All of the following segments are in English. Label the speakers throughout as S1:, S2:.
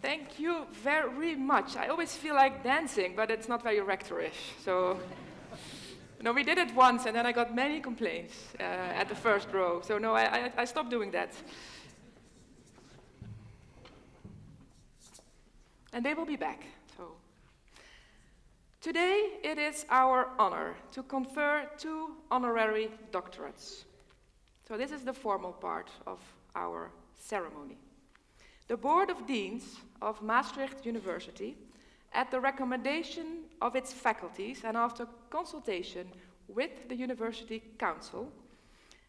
S1: Thank you very much. I always feel like dancing, but it's not very rectorish. So, no, we did it once, and then I got many complaints at the first row. So, no, I stopped doing that. And they will be back. So, today it is our honor to confer 2 honorary doctorates. So, this is the formal part of our ceremony. The Board of Deans of Maastricht University, at the recommendation of its faculties and after consultation with the University Council,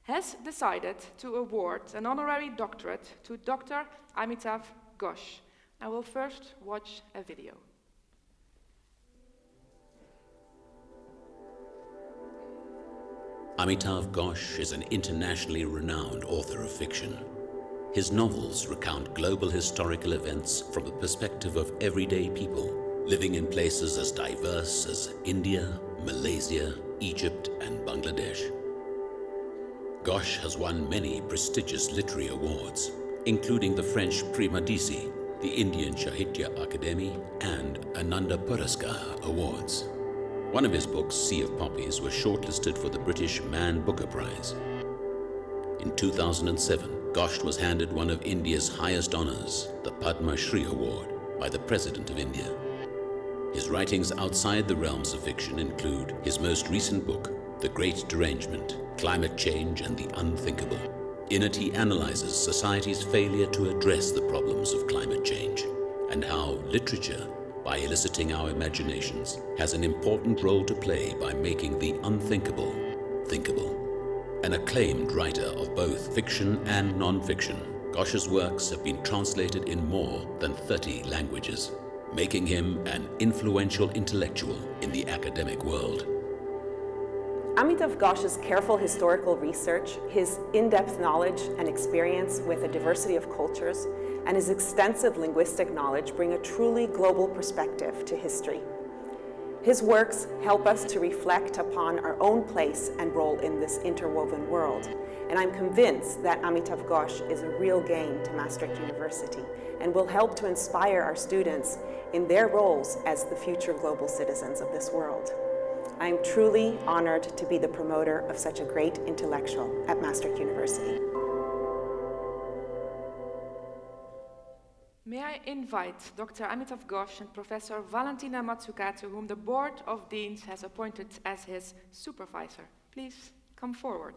S1: has decided to award an honorary doctorate to Dr. Amitav Ghosh. I will first watch a video.
S2: Amitav Ghosh is an internationally renowned author of fiction. His novels recount global historical events from the perspective of everyday people living in places as diverse as India, Malaysia, Egypt, and Bangladesh. Ghosh has won many prestigious literary awards, including the French Prix Medici, the Indian Sahitya Akademi, and Ananda Puraskar awards. One of his books, Sea of Poppies, was shortlisted for the British Man Booker Prize. In 2007, Ghosh was handed one of India's highest honors, the Padma Shri Award, by the President of India. His writings outside the realms of fiction include his most recent book, The Great Derangement, Climate Change and the Unthinkable. In it, he analyzes society's failure to address the problems of climate change and how literature, by eliciting our imaginations, has an important role to play by making the unthinkable thinkable. An acclaimed writer of both fiction and non-fiction, Ghosh's works have been translated in more than 30 languages, making him an influential intellectual in the academic world.
S3: Amitav Ghosh's careful historical research, his in-depth knowledge and experience with a diversity of cultures, and his extensive linguistic knowledge bring a truly global perspective to history. His works help us to reflect upon our own place and role in this interwoven world. And I'm convinced that Amitav Ghosh is a real gain to Maastricht University and will help to inspire our students in their roles as the future global citizens of this world. I am truly honored to be the promoter of such a great intellectual at Maastricht University.
S1: May I invite Dr. Amitav Ghosh and Professor Valentina Matsukate, whom the Board of Deans has appointed as his supervisor. Please come forward.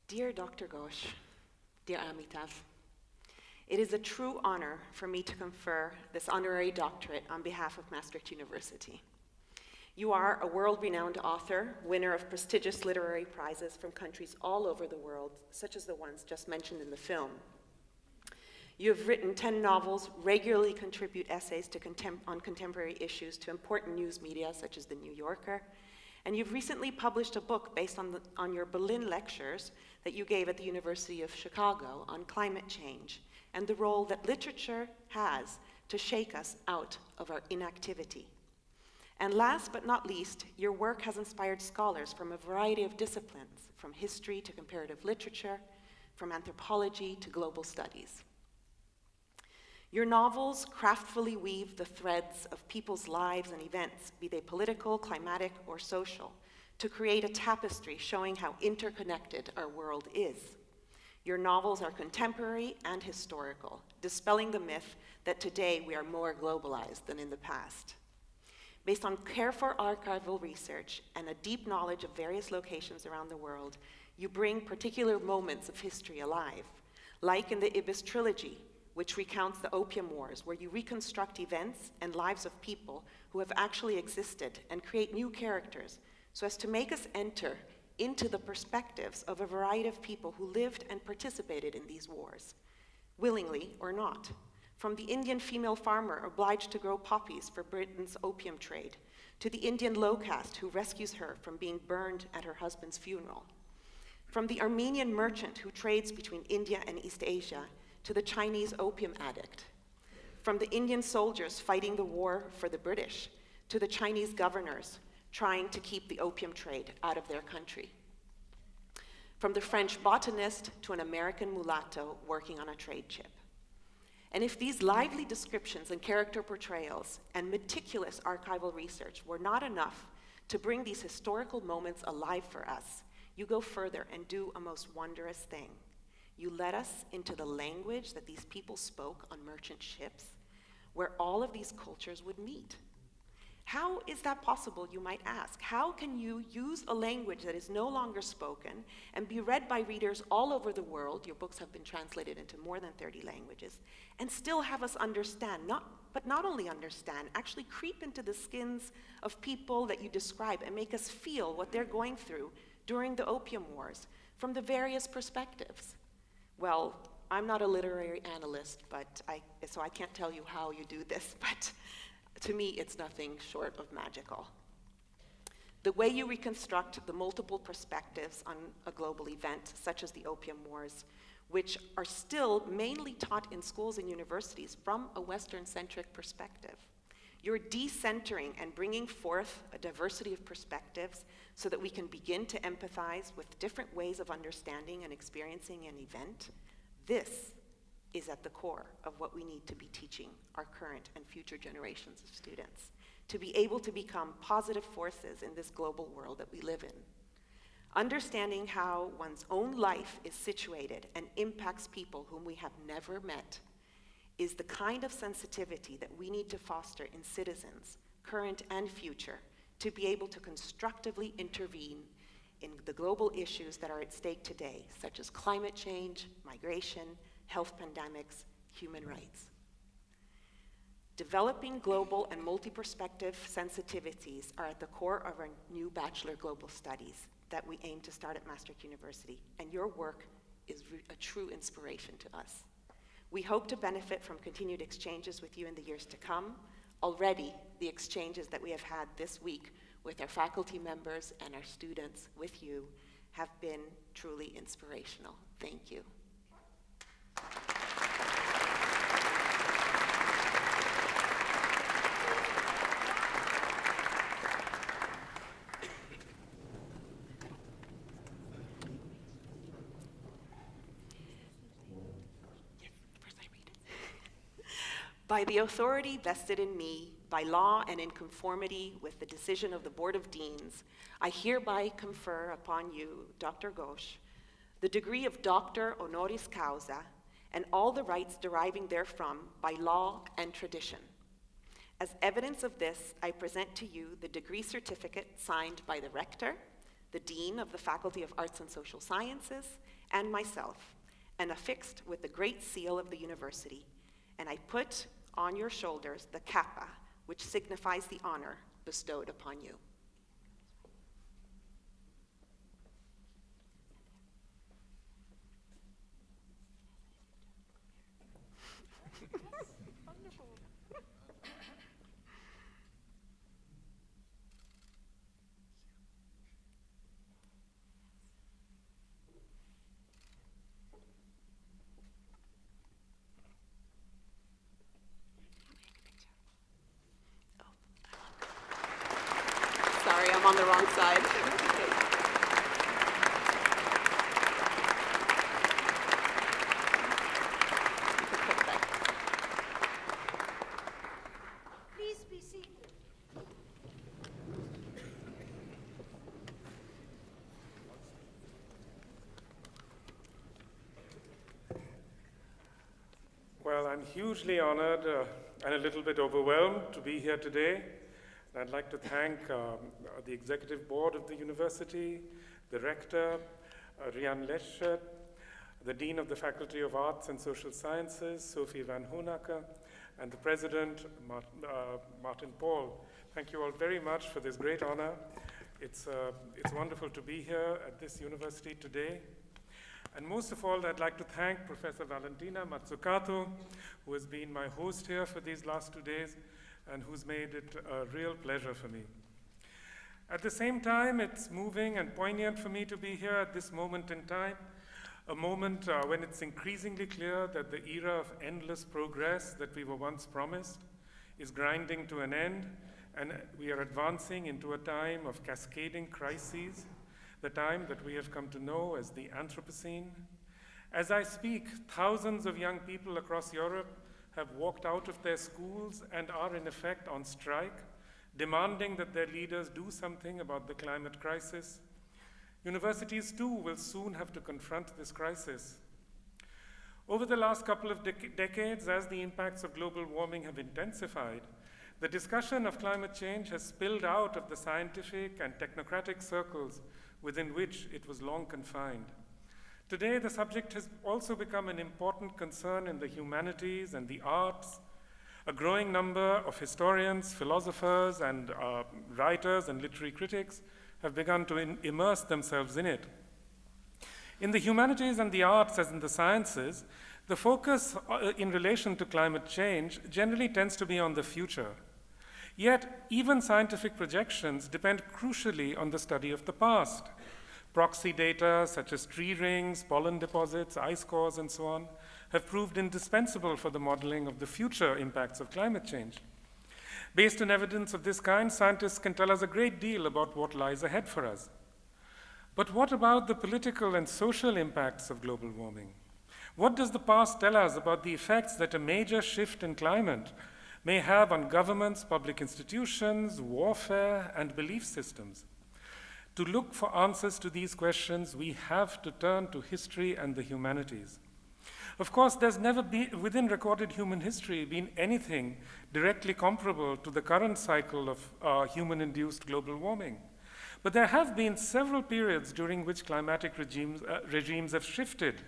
S3: Dear Dr. Ghosh, dear Amitav, it is a true honor for me to confer this honorary doctorate on behalf of Maastricht University. You are a world-renowned author, winner of prestigious literary prizes from countries all over the world, such as the ones just mentioned in the film. You have written 10 novels, regularly contribute essays on contemporary issues to important news media such as The New Yorker, and you've recently published a book based on your Berlin lectures that you gave at the University of Chicago on climate change and the role that literature has to shake us out of our inactivity. And last but not least, your work has inspired scholars from a variety of disciplines, from history to comparative literature, from anthropology to global studies. Your novels craftfully weave the threads of people's lives and events, be they political, climatic, or social, to create a tapestry showing how interconnected our world is. Your novels are contemporary and historical, dispelling the myth that today we are more globalized than in the past. Based on careful archival research and a deep knowledge of various locations around the world, you bring particular moments of history alive, like in the Ibis trilogy, which recounts the Opium Wars, where you reconstruct events and lives of people who have actually existed and create new characters so as to make us enter into the perspectives of a variety of people who lived and participated in these wars, willingly or not. From the Indian female farmer obliged to grow poppies for Britain's opium trade, to the Indian low caste who rescues her from being burned at her husband's funeral. From the Armenian merchant who trades between India and East Asia, to the Chinese opium addict. from the Indian soldiers fighting the war for the British to the Chinese governors trying to keep the opium trade out of their country. From the French botanist to an American mulatto working on a trade ship. And if these lively descriptions and character portrayals and meticulous archival research were not enough to bring these historical moments alive for us, you go further and do a most wondrous thing. You let us into the language that these people spoke on merchant ships, where all of these cultures would meet. How is that possible, you might ask? How can you use a language that is no longer spoken and be read by readers all over the world, your books have been translated into more than 30 languages, and still have us understand, but not only understand, actually creep into the skins of people that you describe and make us feel what they're going through during the opium wars from the various perspectives? Well, I'm not a literary analyst, so I can't tell you how you do this, but to me, it's nothing short of magical. The way you reconstruct the multiple perspectives on a global event, such as the Opium Wars, which are still mainly taught in schools and universities from a Western-centric perspective. You're decentering and bringing forth a diversity of perspectives so that we can begin to empathize with different ways of understanding and experiencing an event. This is at the core of what we need to be teaching our current and future generations of students, to be able to become positive forces in this global world that we live in. Understanding how one's own life is situated and impacts people whom we have never met is the kind of sensitivity that we need to foster in citizens, current and future, to be able to constructively intervene in the global issues that are at stake today, such as climate change, migration, health pandemics, human rights. Developing global and multi-perspective sensitivities are at the core of our new Bachelor Global Studies that we aim to start at Maastricht University, and your work is a true inspiration to us. We hope to benefit from continued exchanges with you in the years to come. Already, the exchanges that we have had this week with our faculty members and our students with you have been truly inspirational. Thank you. By the authority vested in me, by law and in conformity with the decision of the Board of Deans, I hereby confer upon you, Dr. Ghosh, the degree of Doctor Honoris Causa, and all the rights deriving therefrom by law and tradition. As evidence of this, I present to you the degree certificate signed by the Rector, the Dean of the Faculty of Arts and Social Sciences, and myself, and affixed with the Great Seal of the University, and I put on your shoulders the kappa, which signifies the honor bestowed upon you. Sorry, I'm on the wrong side.
S4: Please be seated.
S5: Well, I'm hugely honored and a little bit overwhelmed to be here today. I'd like to thank the Executive Board of the University, the Rector, Rian Leschet, the Dean of the Faculty of Arts and Social Sciences, Sophie van Hoenacker, and the President, Martin Paul. Thank you all very much for this great honor. It's wonderful to be here at this university today. And most of all, I'd like to thank Professor Valentina Mazzucato, who has been my host here for these last 2 days, and who's made it a real pleasure for me. At the same time, it's moving and poignant for me to be here at this moment in time, a moment when it's increasingly clear that the era of endless progress that we were once promised is grinding to an end, and we are advancing into a time of cascading crises, the time that we have come to know as the Anthropocene. As I speak, thousands of young people across Europe have walked out of their schools and are in effect on strike, demanding that their leaders do something about the climate crisis. Universities too will soon have to confront this crisis. Over the last couple of decades, as the impacts of global warming have intensified, the discussion of climate change has spilled out of the scientific and technocratic circles within which it was long confined. Today, the subject has also become an important concern in the humanities and the arts. A growing number of historians, philosophers, and writers and literary critics have begun to immerse themselves in it. In the humanities and the arts, as in the sciences, the focus in relation to climate change generally tends to be on the future. Yet, even scientific projections depend crucially on the study of the past. Proxy data such as tree rings, pollen deposits, ice cores, and so on have proved indispensable for the modeling of the future impacts of climate change. Based on evidence of this kind, scientists can tell us a great deal about what lies ahead for us. But what about the political and social impacts of global warming? What does the past tell us about the effects that a major shift in climate may have on governments, public institutions, warfare, and belief systems? To look for answers to these questions, we have to turn to history and the humanities. Of course, there's never been, within recorded human history, been anything directly comparable to the current cycle of human-induced global warming. But there have been several periods during which climatic regimes have shifted.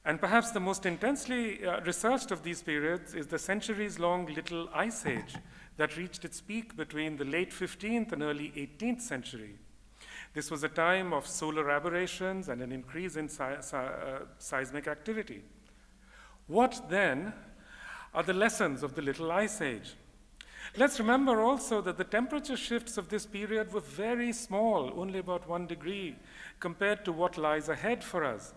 S5: And perhaps the most intensely researched of these periods is the centuries-long Little Ice Age that reached its peak between the late 15th and early 18th century. This was a time of solar aberrations and an increase in seismic activity. What then are the lessons of the Little Ice Age? Let's remember also that the temperature shifts of this period were very small, only about 1 degree, compared to what lies ahead for us.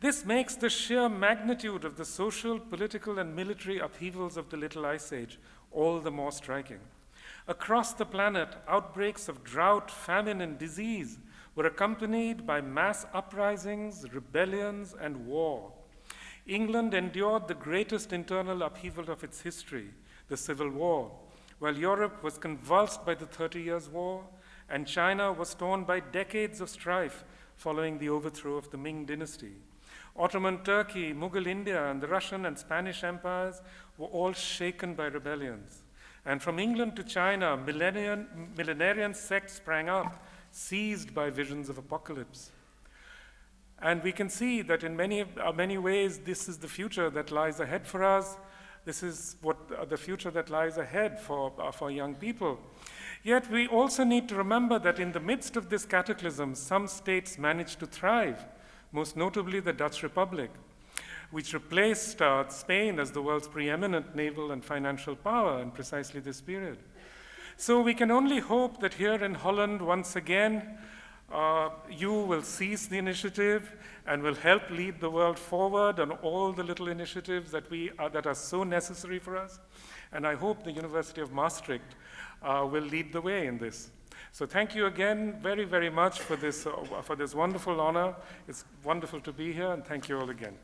S5: This makes the sheer magnitude of the social, political, and military upheavals of the Little Ice Age all the more striking. Across the planet, outbreaks of drought, famine, and disease were accompanied by mass uprisings, rebellions, and war. England endured the greatest internal upheaval of its history, the Civil War, while Europe was convulsed by the 30 Years' War, and China was torn by decades of strife following the overthrow of the Ming dynasty. Ottoman Turkey, Mughal India, and the Russian and Spanish empires were all shaken by rebellions. And from England to China, millenarian sects sprang up, seized by visions of apocalypse. And we can see that in many ways, this is the future that lies ahead for us. This is what the future that lies ahead for young people. Yet we also need to remember that in the midst of this cataclysm, some states managed to thrive, most notably the Dutch Republic, which replaced Spain as the world's preeminent naval and financial power in precisely this period. So we can only hope that here in Holland, once again, you will seize the initiative and will help lead the world forward on all the little initiatives that are so necessary for us. And I hope the University of Maastricht will lead the way in this. So thank you again very, very much for this wonderful honor. It's wonderful to be here, and thank you all again.